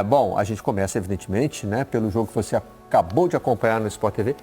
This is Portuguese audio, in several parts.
Bom, a gente começa, evidentemente, né, pelo jogo que você acabou de acompanhar no Sport TV.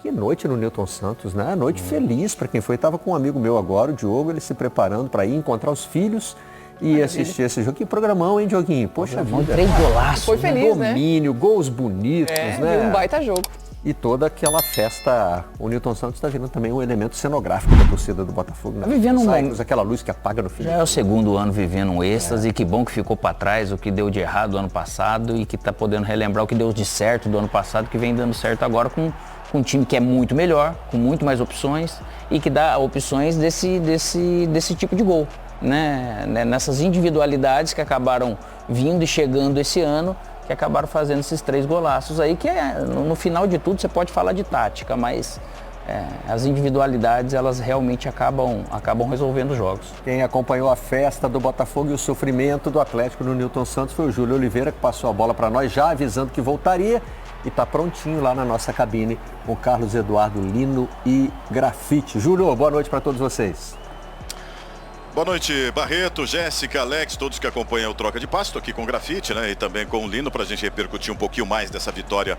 Que noite no Newton Santos, né? Noite feliz para quem foi. Estava com um amigo meu agora, o Diogo, ele se preparando para ir encontrar os filhos e assistir esse jogo. Que programão, hein, Dioguinho? Poxa vida. 3 golaços. Foi feliz, domínio, gols bonitos, né? Um baita jogo. E toda aquela festa, o Newton Santos está virando também um elemento cenográfico da torcida do Botafogo. Né? Vivendo aquela luz que apaga no fim. Já é o segundo ano vivendo um êxtase, e que bom que ficou para trás o que deu de errado ano passado e que está podendo relembrar o que deu de certo do ano passado, que vem dando certo agora com um time que é muito melhor, com muito mais opções e que dá opções desse tipo de gol, né? Nessas individualidades que acabaram vindo e chegando esse ano, que acabaram fazendo esses 3 golaços aí, que no final de tudo você pode falar de tática, mas as individualidades elas realmente acabam resolvendo os jogos. Quem acompanhou a festa do Botafogo e o sofrimento do Atlético no Newton Santos foi o Júlio Oliveira, que passou a bola para nós, já avisando que voltaria e está prontinho lá na nossa cabine com Carlos Eduardo Lino e Grafite. Júlio, boa noite para todos vocês. Boa noite, Barreto, Jéssica, Alex, todos que acompanham o Troca de Passe. Estou aqui com o Grafite, né, e também com o Lino, para a gente repercutir um pouquinho mais dessa vitória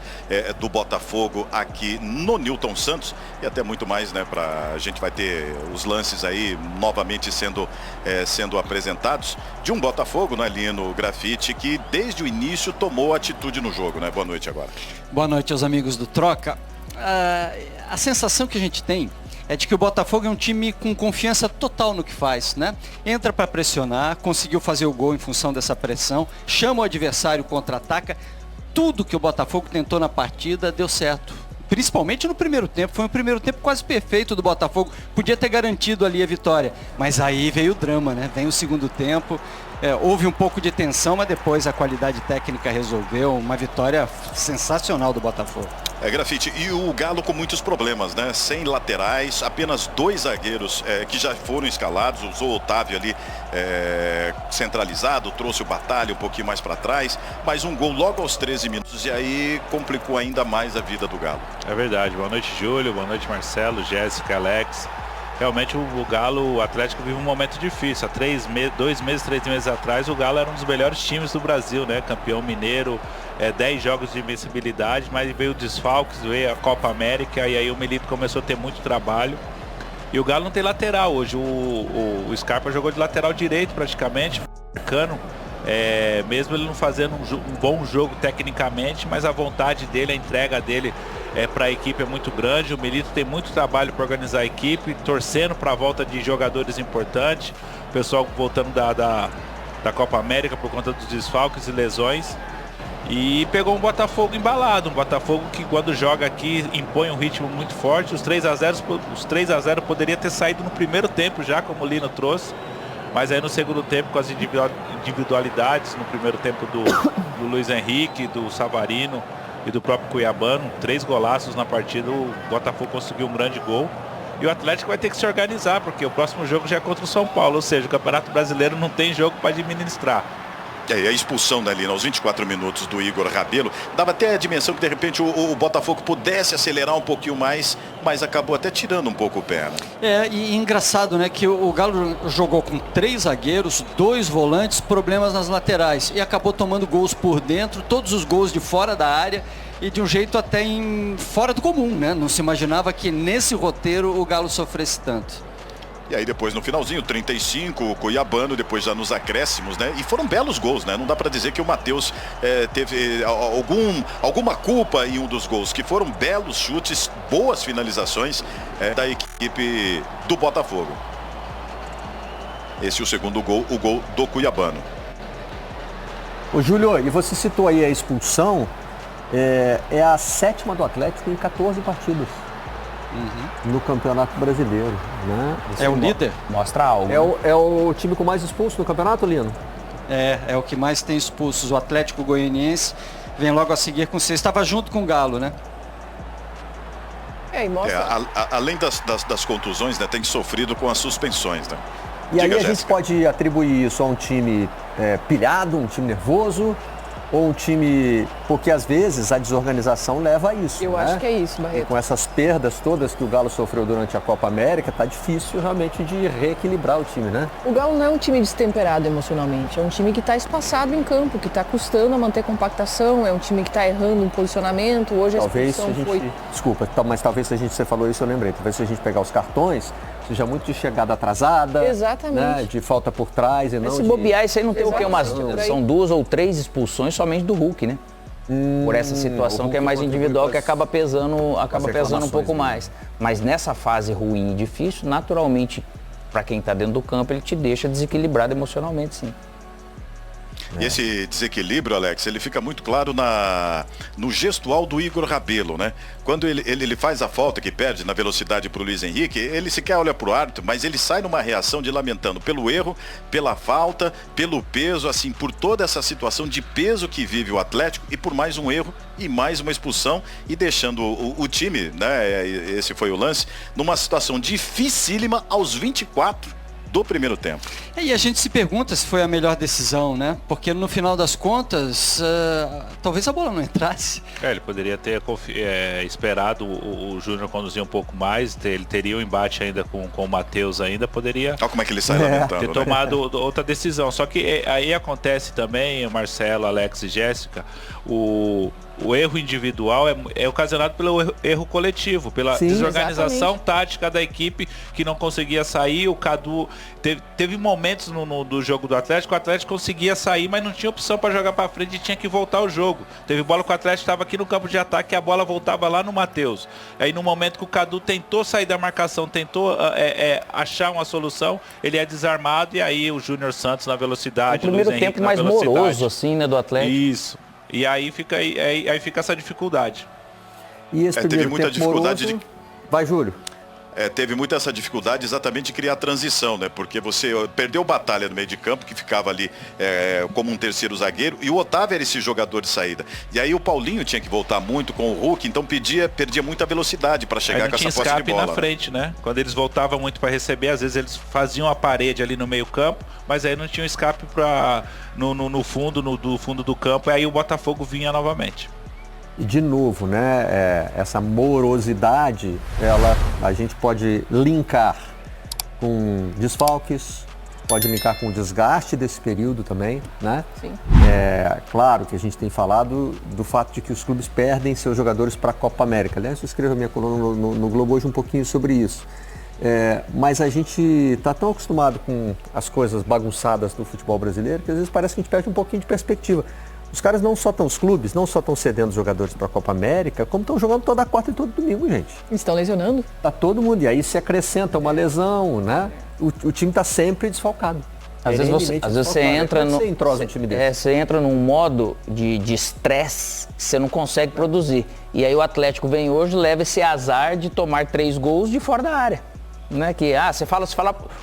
do Botafogo aqui no Newton Santos e até muito mais, né, a gente vai ter os lances aí novamente sendo apresentados de um Botafogo, né, Lino, Grafite, que desde o início tomou atitude no jogo, né? Boa noite agora. Boa noite aos amigos do Troca. A sensação que a gente tem é de que o Botafogo é um time com confiança total no que faz, né? Entra para pressionar, conseguiu fazer o gol em função dessa pressão, chama o adversário, contra-ataca. Tudo que o Botafogo tentou na partida deu certo. Principalmente no primeiro tempo. Foi um primeiro tempo quase perfeito do Botafogo. Podia ter garantido ali a vitória. Mas aí veio o drama, né? Vem o segundo tempo. Houve um pouco de tensão, mas depois a qualidade técnica resolveu. Uma vitória sensacional do Botafogo. Grafite, e o Galo com muitos problemas, né? Sem laterais, apenas 2 zagueiros que já foram escalados. Usou o Otávio ali centralizado, trouxe o Batalha um pouquinho mais para trás, mas um gol logo aos 13 minutos e aí complicou ainda mais a vida do Galo. É verdade. Boa noite, Júlio. Boa noite, Marcelo, Jéssica, Alex. Realmente o Galo, o Atlético vive um momento difícil. Há 3 meses atrás, o Galo era um dos melhores times do Brasil, né? Campeão mineiro, 10 jogos de invencibilidade, mas veio o desfalques, veio a Copa América e aí o Milito começou a ter muito trabalho. E o Galo não tem lateral hoje. O Scarpa jogou de lateral direito praticamente, marcando. Mesmo ele não fazendo um bom jogo tecnicamente, mas a vontade dele, a entrega dele para a equipe é muito grande. O Milito tem muito trabalho para organizar a equipe, torcendo para a volta de jogadores importantes, o pessoal voltando da Copa América por conta dos desfalques e lesões, e pegou um Botafogo embalado, um Botafogo que quando joga aqui impõe um ritmo muito forte. Os 3 a 0 poderia ter saído no primeiro tempo já, como o Lino trouxe. Mas aí no segundo tempo, com as individualidades, no primeiro tempo do Luiz Henrique, do Savarino e do próprio Cuiabano, 3 golaços na partida, o Botafogo conseguiu um grande gol. E o Atlético vai ter que se organizar, porque o próximo jogo já é contra o São Paulo, ou seja, o Campeonato Brasileiro não tem jogo para administrar. E aí a expulsão dali aos 24 minutos do Igor Rabelo, dava até a dimensão que de repente o Botafogo pudesse acelerar um pouquinho mais, mas acabou até tirando um pouco o pé. E engraçado, né, que o Galo jogou com 3 zagueiros, 2 volantes, problemas nas laterais e acabou tomando gols por dentro, todos os gols de fora da área e de um jeito até fora do comum, né? Não se imaginava que nesse roteiro o Galo sofresse tanto. E aí depois no finalzinho, 35, o Cuiabano, depois já nos acréscimos, né? E foram belos gols, né? Não dá para dizer que o Matheus teve alguma culpa em um dos gols, que foram belos chutes, boas finalizações da equipe do Botafogo. Esse é o segundo gol, o gol do Cuiabano. Ô Júlio, e você citou aí a expulsão, é a 7ª do Atlético em 14 partidas. No Campeonato Brasileiro, né? É o líder? Mostra algo. É o time com mais expulsos no campeonato, Lino? É o que mais tem expulsos. O Atlético Goianiense vem logo a seguir com 6. Estava junto com o Galo, né? E mostra... Além das contusões, né, tem sofrido com as suspensões, né? E aí a gente pode atribuir isso a um time pilhado, um time nervoso? Ou um time... Porque às vezes a desorganização leva a isso, Eu acho que é isso, E Barreto. com essas perdas todas que o Galo sofreu durante a Copa América, tá difícil realmente de reequilibrar o time, né? O Galo não é um time destemperado emocionalmente, é um time que está espaçado em campo, que está custando a manter compactação, é um time que está errando um posicionamento. Hoje a Talvez se expulsão a gente... foi... Desculpa, mas talvez se você falou isso, eu lembrei. Talvez se a gente pegar os cartões, seja muito de chegada atrasada. Exatamente. Né? De falta por trás e não Se de... bobear, isso aí não tem o quê? Exatamente. São 2 ou 3 expulsões somente do Hulk, né? Por essa situação o que é Hulk mais contribui individual, com que as- acaba pesando um reclamações pouco dele. mais. Mas nessa fase ruim e difícil, naturalmente, para quem está dentro do campo, ele te deixa desequilibrado emocionalmente, sim. E esse desequilíbrio, Alex, ele fica muito claro no gestual do Igor Rabelo, né? Quando ele faz a falta que perde na velocidade para o Luiz Henrique, ele sequer olha para o árbitro, mas ele sai numa reação de lamentando pelo erro, pela falta, pelo peso, assim, por toda essa situação de peso que vive o Atlético e por mais um erro e mais uma expulsão e deixando o time, né? Esse foi o lance, numa situação dificílima aos 24 do primeiro tempo. E a gente se pergunta se foi a melhor decisão, né? Porque no final das contas, talvez a bola não entrasse. Ele poderia ter esperado o Júnior conduzir um pouco mais, ele teria um embate ainda com o Matheus ainda, poderia Olha como é que ele sai lamentando, ter né? tomado outra decisão. Só que aí acontece também, Marcelo, Alex e Jéssica, o erro individual é ocasionado pelo erro coletivo, pela Sim, desorganização tática da equipe que não conseguia sair. O Cadu teve momentos do jogo do Atlético, o Atlético conseguia sair, mas não tinha opção para jogar para frente e tinha que voltar o jogo. Teve bola que o Atlético estava aqui no campo de ataque e a bola voltava lá no Matheus. Aí no momento que o Cadu tentou sair da marcação, tentou achar uma solução, ele é desarmado e aí o Júnior Santos na velocidade, O primeiro Luiz Henrique tempo na mais velocidade. moroso, assim, né, do Atlético. Isso. E aí fica essa dificuldade. E esse teve primeiro muita tempo dificuldade moroso... Vai, Júlio. Teve muito essa dificuldade exatamente de criar transição, né? Porque você perdeu Batalha no meio de campo, que ficava ali como um terceiro zagueiro, e o Otávio era esse jogador de saída. E aí o Paulinho tinha que voltar muito com o Hulk, então perdia muita velocidade para chegar com essa posse de escape bola. na frente, né? Quando eles voltavam muito para receber, às vezes eles faziam a parede ali no meio campo, mas aí não tinha escape no fundo do campo, e aí o Botafogo vinha novamente. E de novo, né, essa morosidade, a gente pode linkar com desfalques, pode linkar com o desgaste desse período também, né? Sim. Claro que a gente tem falado do fato de que os clubes perdem seus jogadores para a Copa América. Aliás, eu escrevo a minha coluna no Globo hoje um pouquinho sobre isso. Mas a gente está tão acostumado com as coisas bagunçadas do futebol brasileiro que às vezes parece que a gente perde um pouquinho de perspectiva. Os caras os clubes não só estão cedendo os jogadores para a Copa América, como estão jogando toda quarta e todo domingo, gente. Estão lesionando? Tá todo mundo, e aí se acrescenta uma lesão, né? O time está sempre desfalcado. Às vezes você entra Você entrosa um time desse. você entra num modo de estresse que você não consegue produzir. E aí o Atlético vem hoje, leva esse azar de tomar 3 gols de fora da área. Né? Que você fala,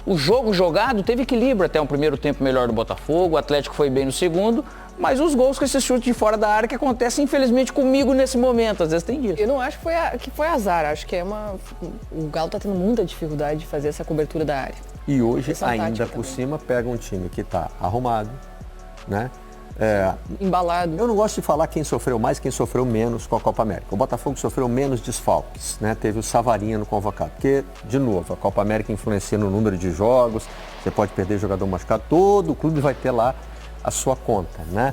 o jogo jogado teve equilíbrio até um primeiro tempo melhor do Botafogo, o Atlético foi bem no segundo, mas os gols com esse chute de fora da área que acontece infelizmente comigo nesse momento, às vezes tem disso. Eu não acho que foi azar, acho que o Galo está tendo muita dificuldade de fazer essa cobertura da área. E hoje, Questão ainda tática por também. cima, pega um time que está arrumado, né? Embalado. Eu não gosto de falar quem sofreu mais, quem sofreu menos com a Copa América. O Botafogo sofreu menos desfalques, né? Teve o Savarino convocado, porque, de novo, a Copa América influencia no número de jogos, você pode perder jogador machucado, todo o clube vai ter lá a sua conta, né?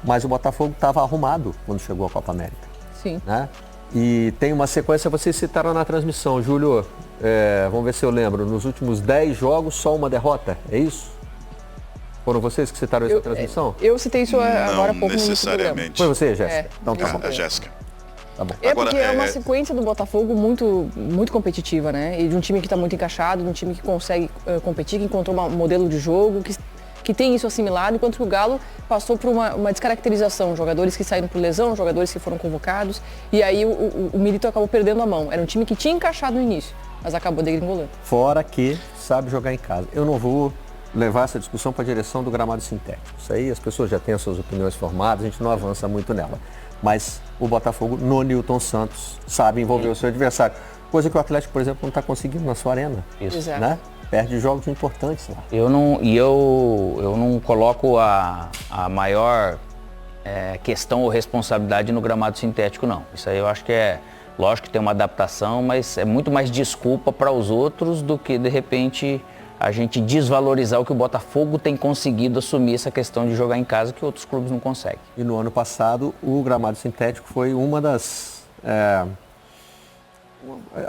Mas o Botafogo estava arrumado quando chegou a Copa América, Sim. né? E tem uma sequência, vocês citaram na transmissão, Júlio, vamos ver se eu lembro, nos últimos 10 jogos, só uma derrota, é isso? Foram vocês que citaram essa transmissão? Eu citei isso agora há Não pouco no início do necessariamente. Foi você, Jéssica? É, Então tá bom. A Jéssica. Tá bom. Agora, Porque é uma sequência do Botafogo muito, muito competitiva, né? E de um time que está muito encaixado, de um time que consegue competir, que encontrou um modelo de jogo, que tem isso assimilado, enquanto que o Galo passou por uma descaracterização. Jogadores que saíram por lesão, jogadores que foram convocados, e aí o Milito acabou perdendo a mão. Era um time que tinha encaixado no início, mas acabou degringolando. Fora que sabe jogar em casa. Eu não vou levar essa discussão para a direção do gramado sintético. Isso aí as pessoas já têm as suas opiniões formadas, a gente não avança muito nela. Mas o Botafogo, no Newton Santos, sabe envolver o seu adversário. Coisa que o Atlético, por exemplo, não está conseguindo na sua arena. Isso. Exato. Né? Perde jogos importantes lá. Eu não coloco a maior questão ou responsabilidade no gramado sintético, não. Isso aí eu acho que lógico que tem uma adaptação, mas é muito mais desculpa para os outros do que, de repente, a gente desvalorizar o que o Botafogo tem conseguido assumir essa questão de jogar em casa que outros clubes não conseguem. E no ano passado, o gramado sintético foi uma das...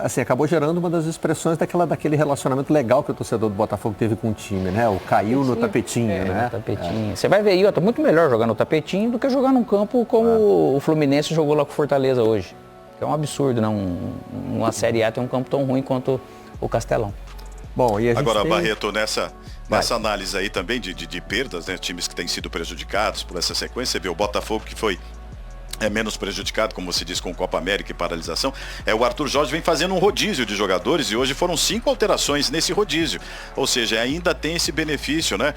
assim, acabou gerando uma das expressões daquele relacionamento legal que o torcedor do Botafogo teve com o time, né? O caiu no tapetinho, né? No tapetinho. Você vai ver aí, tá muito melhor jogar no tapetinho do que jogar num campo como o Fluminense jogou lá com o Fortaleza hoje. É um absurdo, né? Uma Série A tem um campo tão ruim quanto o Castelão. Bom, e a gente agora, Barreto, nessa análise aí também de perdas, né? Times que têm sido prejudicados por essa sequência, você vê o Botafogo que foi menos prejudicado, como você disse, com Copa América e paralisação. O Arthur Jorge vem fazendo um rodízio de jogadores e hoje foram 5 alterações nesse rodízio. Ou seja, ainda tem esse benefício, né?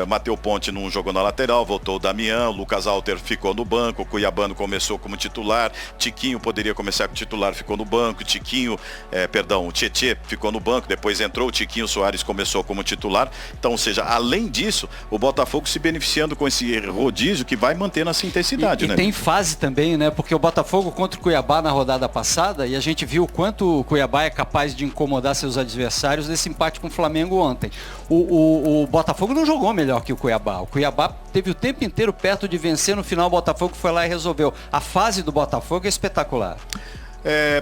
Mateu Ponte não jogou na lateral, voltou o Damião, Lucas Alter ficou no banco, o Cuiabano começou como titular, Tiquinho poderia começar como titular, ficou no banco, o Tietê ficou no banco, depois entrou o Tiquinho Soares, começou como titular. Então, ou seja, além disso, o Botafogo se beneficiando com esse rodízio que vai mantendo essa intensidade, né? Tem fase também, né? Porque o Botafogo contra o Cuiabá na rodada passada, e a gente viu o quanto o Cuiabá é capaz de incomodar seus adversários nesse empate com o Flamengo ontem. O Botafogo não jogou melhor que o Cuiabá. O Cuiabá teve o tempo inteiro perto de vencer, no final o Botafogo foi lá e resolveu. A fase do Botafogo é espetacular.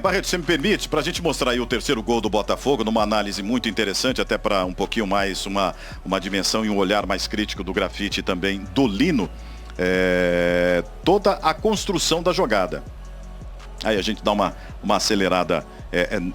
Barreto, você me permite, para a gente mostrar aí o terceiro gol do Botafogo, numa análise muito interessante, até para um pouquinho mais, uma dimensão e um olhar mais crítico do Grafite e também do Lino, toda a construção da jogada. Aí a gente dá uma acelerada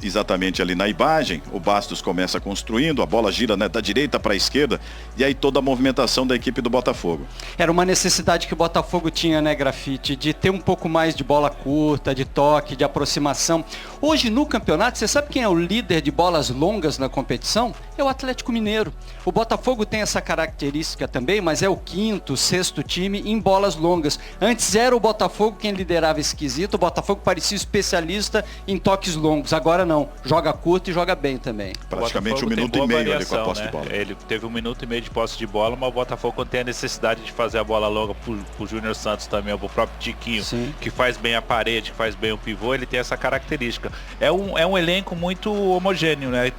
exatamente ali na imagem, o Bastos começa construindo, a bola gira, né, da direita para a esquerda, e aí toda a movimentação da equipe do Botafogo. Era uma necessidade que o Botafogo tinha, né, Grafite, de ter um pouco mais de bola curta, de toque, de aproximação. Hoje no campeonato, você sabe quem é o líder de bolas longas na competição? É o Atlético Mineiro. O Botafogo tem essa característica também, mas é o 5º, 6º time em bolas longas. Antes era o Botafogo quem liderava esse quesito, o Botafogo parecia especialista em toques longos. Agora não, joga curto e joga bem também. Praticamente 1 minuto e meio ali com a posse de bola. Ele teve 1 minuto e meio de posse de bola, mas o Botafogo, quando tem a necessidade de fazer a bola longa pro Júnior Santos também, ou pro próprio Tiquinho, sim, que faz bem a parede, que faz bem o pivô, ele tem essa característica. É um elenco muito homogêneo, né?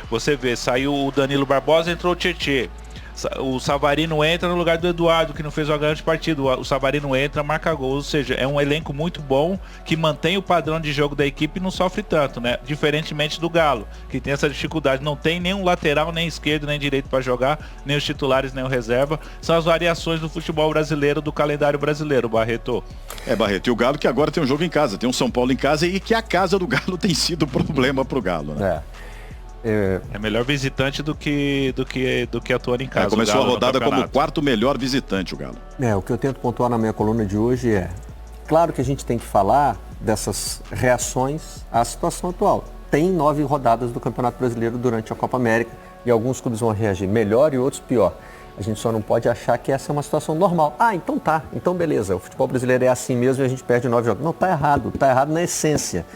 Você vê, saiu o Danilo Barbosa, entrou o Tietê. O Savarino entra no lugar do Eduardo, que não fez uma grande partida. O Savarino entra, marca gol. Ou seja, é um elenco muito bom, que mantém o padrão de jogo da equipe e não sofre tanto, né? Diferentemente do Galo, que tem essa dificuldade. Não tem nem um lateral, nem esquerdo, nem direito para jogar, nem os titulares, nem o reserva. São as variações do futebol brasileiro, do calendário brasileiro, Barreto. Barreto, e o Galo que agora tem um jogo em casa, tem um São Paulo em casa, e que a casa do Galo tem sido problema pro Galo, né? É melhor visitante do que atuando em casa. Começou a rodada como o 4º melhor visitante, o Galo. O que eu tento pontuar na minha coluna de hoje claro que a gente tem que falar dessas reações à situação atual. Tem 9 rodadas do Campeonato Brasileiro durante a Copa América e alguns clubes vão reagir melhor e outros pior. A gente só não pode achar que essa é uma situação normal. Então beleza, o futebol brasileiro é assim mesmo e a gente perde 9 jogos. Não, tá errado na essência.